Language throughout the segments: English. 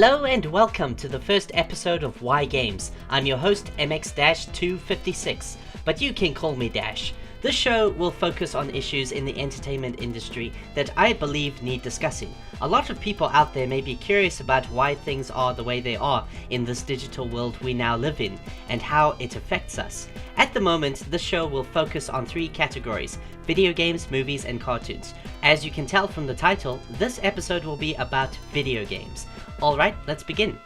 Hello and welcome to the first episode of Why Games. I'm your host MX-256, but you can call me Dash. This show will focus on issues in the entertainment industry that I believe need discussing. A lot of people out there may be curious about why things are the way they are in this digital world we now live in, and how it affects us. At the moment, this show will focus on three categories: video games, movies, and cartoons. As you can tell from the title, this episode will be about video games. Alright, let's begin.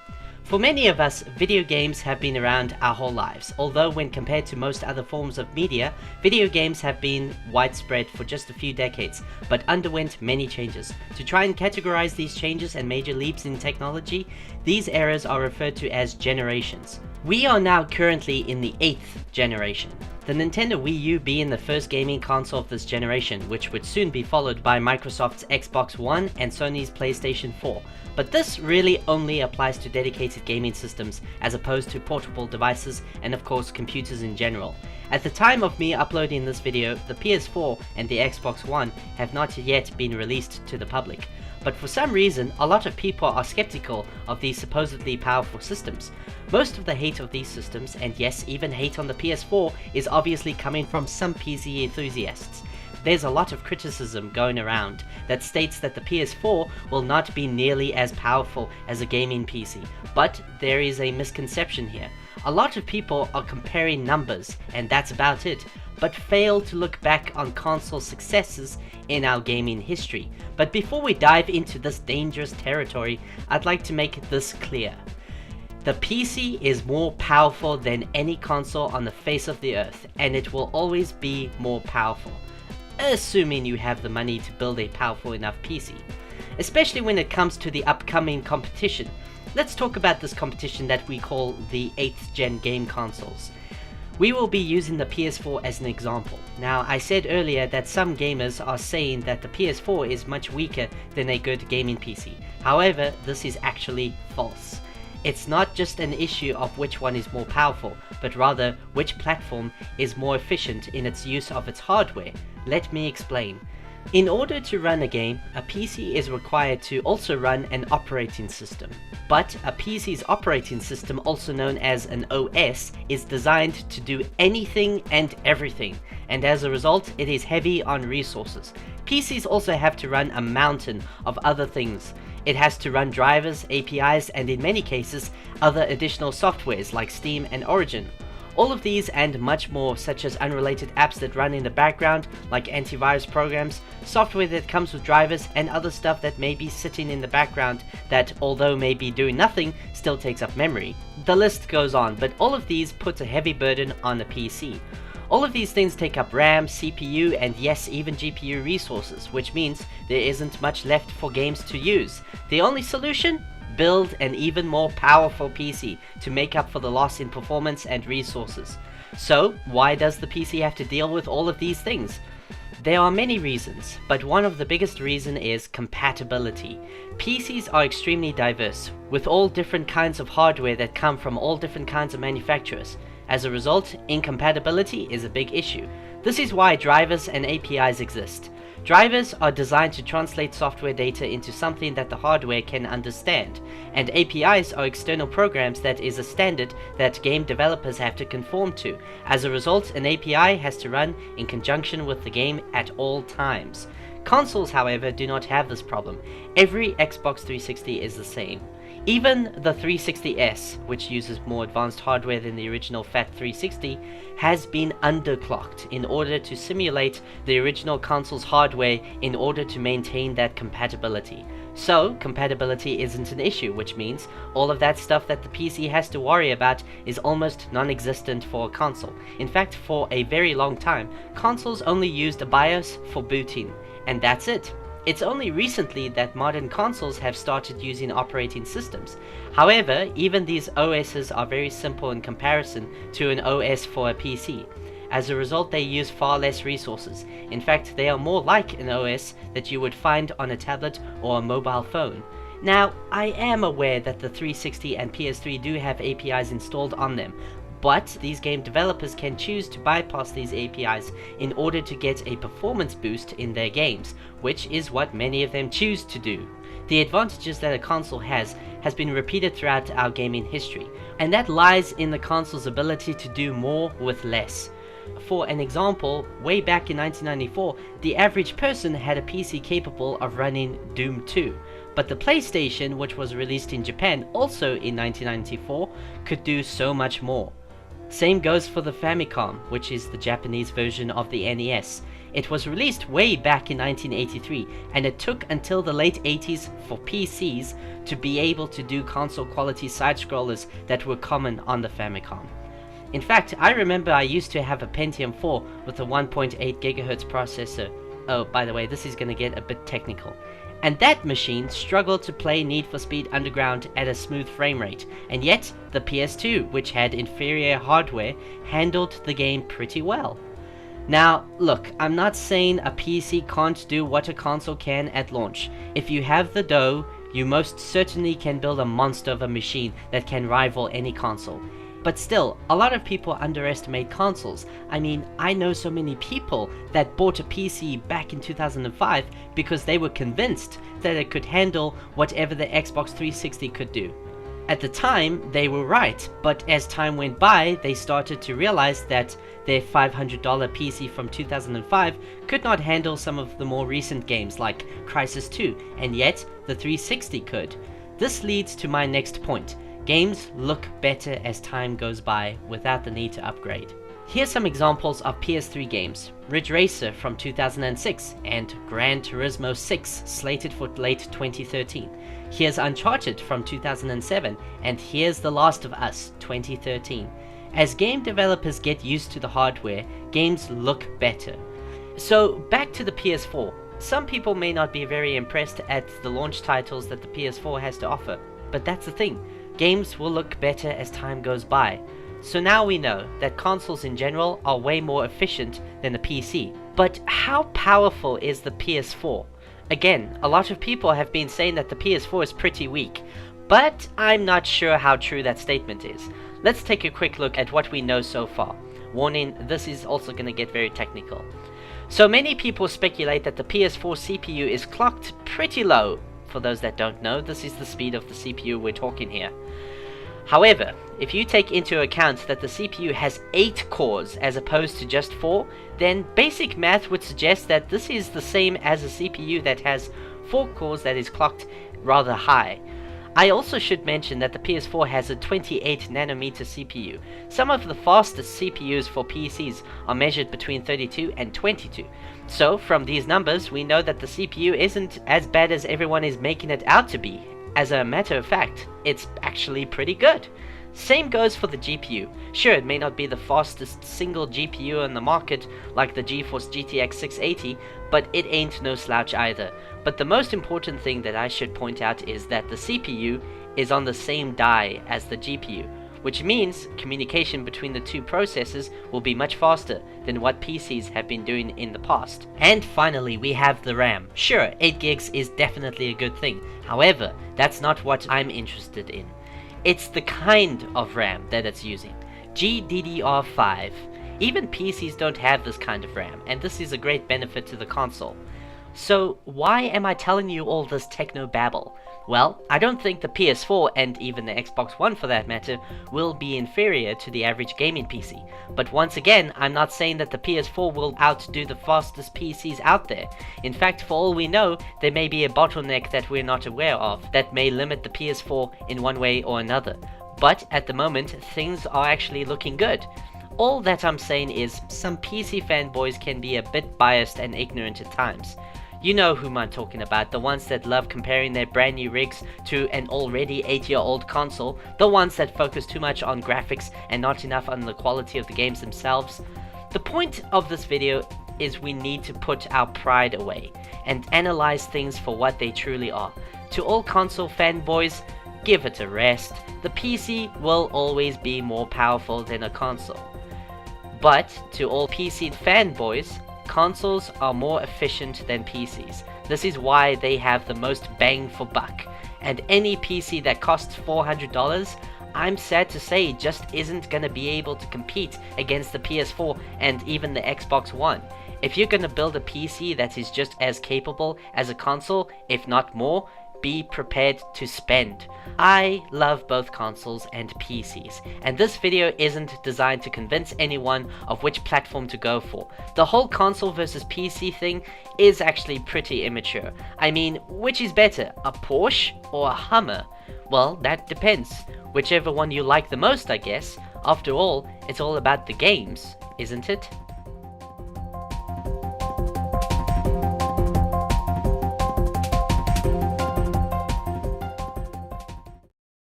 For many of us, video games have been around our whole lives, although when compared to most other forms of media, video games have been widespread for just a few decades, but underwent many changes. To try and categorize these changes and major leaps in technology, these eras are referred to as generations. We are now currently in the 8th generation. The Nintendo Wii U being the first gaming console of this generation, which would soon be followed by Microsoft's Xbox One and Sony's PlayStation 4. But this really only applies to dedicated gaming systems as opposed to portable devices and of course computers in general. At the time of me uploading this video, the PS4 and the Xbox One have not yet been released to the public. But for some reason, a lot of people are skeptical of these supposedly powerful systems. Most of the hate of these systems, and yes, even hate on the PS4, is obviously coming from some PC enthusiasts. There's a lot of criticism going around that states that the PS4 will not be nearly as powerful as a gaming PC, but there is a misconception here. A lot of people are comparing numbers, and that's about it, but fail to look back on console successes in our gaming history. But before we dive into this dangerous territory, I'd like to make this clear. The PC is more powerful than any console on the face of the earth, and it will always be more powerful, assuming you have the money to build a powerful enough PC. Especially when it comes to the upcoming competition. Let's talk about this competition that we call the 8th gen game consoles. We will be using the PS4 as an example. Now, I said earlier that some gamers are saying that the PS4 is much weaker than a good gaming PC. However, this is actually false. It's not just an issue of which one is more powerful, but rather which platform is more efficient in its use of its hardware. Let me explain. In order to run a game, a PC is required to also run an operating system. But a PC's operating system, also known as an OS, is designed to do anything and everything, and as a result, it is heavy on resources. PCs also have to run a mountain of other things. It has to run drivers, APIs, and in many cases, other additional softwares like Steam and Origin. All of these and much more, such as unrelated apps that run in the background, like antivirus programs, software that comes with drivers, and other stuff that may be sitting in the background that, although may be doing nothing, still takes up memory. The list goes on, but all of these put a heavy burden on a PC. All of these things take up RAM, CPU, and yes, even GPU resources, which means there isn't much left for games to use. The only solution? Build an even more powerful PC to make up for the loss in performance and resources. So, why does the PC have to deal with all of these things? There are many reasons, but one of the biggest reasons is compatibility. PCs are extremely diverse, with all different kinds of hardware that come from all different kinds of manufacturers. As a result, incompatibility is a big issue. This is why drivers and APIs exist. Drivers are designed to translate software data into something that the hardware can understand, and APIs are external programs that is a standard that game developers have to conform to. As a result, an API has to run in conjunction with the game at all times. Consoles, however, do not have this problem. Every Xbox 360 is the same. Even the 360S, which uses more advanced hardware than the original FAT360, has been underclocked in order to simulate the original console's hardware in order to maintain that compatibility. So, compatibility isn't an issue, which means all of that stuff that the PC has to worry about is almost non-existent for a console. In fact, for a very long time, consoles only used a BIOS for booting, and that's it. It's only recently that modern consoles have started using operating systems. However, even these OSs are very simple in comparison to an OS for a PC. As a result, they use far less resources. In fact, they are more like an OS that you would find on a tablet or a mobile phone. Now, I am aware that the 360 and PS3 do have APIs installed on them, but these game developers can choose to bypass these APIs in order to get a performance boost in their games, which is what many of them choose to do. the advantages that a console has been repeated throughout our gaming history, and that lies in the console's ability to do more with less. For an example, way back in 1994, the average person had a PC capable of running Doom 2, but the PlayStation, which was released in Japan also in 1994, could do so much more. Same goes for the Famicom, which is the Japanese version of the NES. It was released way back in 1983, and it took until the late 80s for PCs to be able to do console quality side-scrollers that were common on the Famicom. In fact, I remember I used to have a Pentium 4 with a 1.8 GHz processor. Oh, by the way, this is going to get a bit technical. And that machine struggled to play Need for Speed Underground at a smooth frame rate, and yet the PS2, which had inferior hardware, handled the game pretty well. Now, look, I'm not saying a PC can't do what a console can at launch. If you have the dough, you most certainly can build a monster of a machine that can rival any console. But still, a lot of people underestimate consoles. I mean, I know so many people that bought a PC back in 2005 because they were convinced that it could handle whatever the Xbox 360 could do. At the time, they were right, but as time went by, they started to realize that their $500 PC from 2005 could not handle some of the more recent games like Crysis 2, and yet the 360 could. This leads to my next point. Games look better as time goes by without the need to upgrade. Here's some examples of PS3 games. Ridge Racer from 2006 and Gran Turismo 6 slated for late 2013. Here's Uncharted from 2007 and here's The Last of Us 2013. As game developers get used to the hardware, games look better. So back to the PS4. Some people may not be very impressed at the launch titles that the PS4 has to offer, but that's the thing. Games will look better as time goes by. So now we know that consoles in general are way more efficient than the PC. But how powerful is the PS4? Again, a lot of people have been saying that the PS4 is pretty weak, but I'm not sure how true that statement is. Let's take a quick look at what we know so far. Warning, this is also going to get very technical. So many people speculate that the PS4 CPU is clocked pretty low. For those that don't know, this is the speed of the CPU we're talking here. However, if you take into account that the CPU has 8 cores as opposed to just 4, then basic math would suggest that this is the same as a CPU that has 4 cores that is clocked rather high. I also should mention that the PS4 has a 28 nanometer CPU. Some of the fastest CPUs for PCs are measured between 32 and 22. So from these numbers, we know that the CPU isn't as bad as everyone is making it out to be. As a matter of fact, it's actually pretty good. Same goes for the GPU. Sure, it may not be the fastest single GPU on the market like the GeForce GTX 680, but it ain't no slouch either. But the most important thing that I should point out is that the CPU is on the same die as the GPU, which means communication between the two processors will be much faster than what PCs have been doing in the past. And finally, we have the RAM. Sure, 8 gigs is definitely a good thing. However, that's not what I'm interested in. It's the kind of RAM that it's using. GDDR5. Even PCs don't have this kind of RAM, and this is a great benefit to the console. So why am I telling you all this techno babble? Well, I don't think the PS4, and even the Xbox One for that matter, will be inferior to the average gaming PC. But once again, I'm not saying that the PS4 will outdo the fastest PCs out there. In fact, for all we know, there may be a bottleneck that we're not aware of that may limit the PS4 in one way or another. But at the moment, things are actually looking good. All that I'm saying is, some PC fanboys can be a bit biased and ignorant at times. You know whom I'm talking about, the ones that love comparing their brand new rigs to an already 8-year-old console, the ones that focus too much on graphics and not enough on the quality of the games themselves. The point of this video is we need to put our pride away and analyze things for what they truly are. To all console fanboys, give it a rest. The PC will always be more powerful than a console. But to all PC fanboys, consoles are more efficient than PCs. This is why they have the most bang for buck. And any PC that costs $400, I'm sad to say just isn't gonna be able to compete against the PS4 and even the Xbox One. If you're gonna build a PC that is just as capable as a console, if not more, be prepared to spend. I love both consoles and PCs, and this video isn't designed to convince anyone of which platform to go for. The whole console versus PC thing is actually pretty immature. I mean, which is better, a Porsche or a Hummer? Well, that depends. Whichever one you like the most, I guess. After all, it's all about the games, isn't it?